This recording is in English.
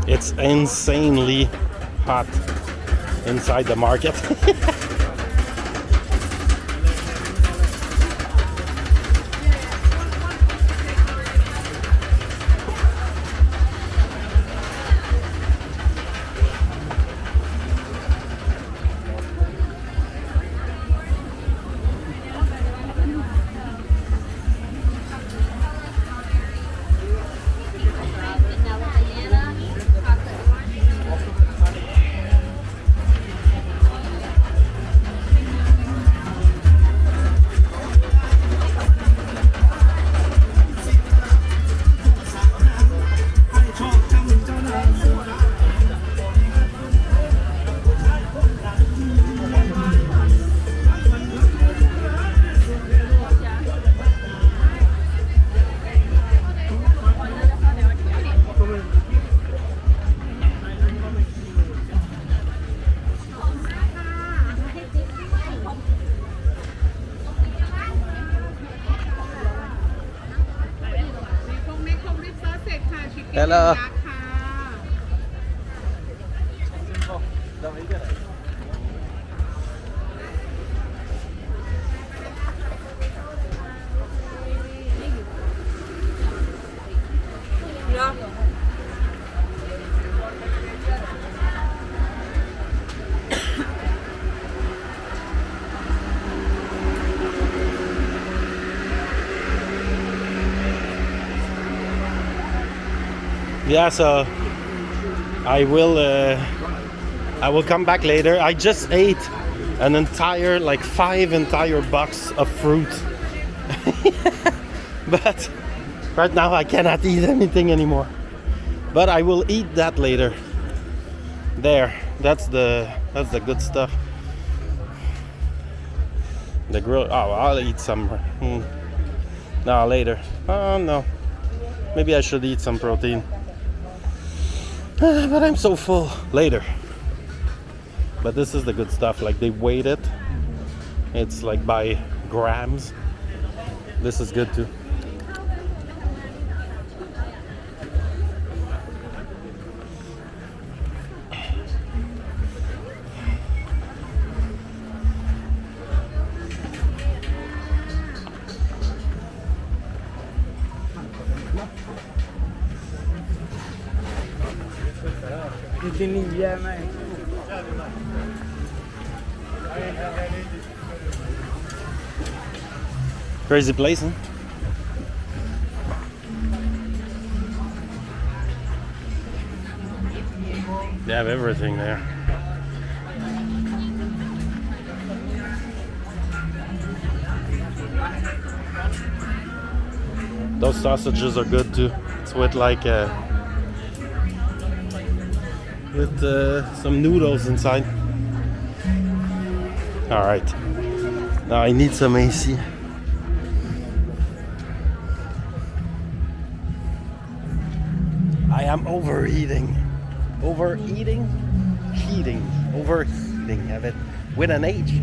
It's insanely hot inside the market. Hello. Yeah, so I will come back later. I just ate an entire, like 5 entire box of fruit. But right now I cannot eat anything anymore. But I will eat that later. There, that's the good stuff. The grill. Oh, I'll eat some. No, later. Oh no, maybe I should eat some protein. But I'm so full. Later. But this is the good stuff. Like they weighed it. It's like by grams. This is good too. Crazy place, huh? They have everything there. Those sausages are good too. It's with like some noodles inside. All right. Now I need some AC. I am overeating. Overeating? Heating. Overheating. Have it with an H.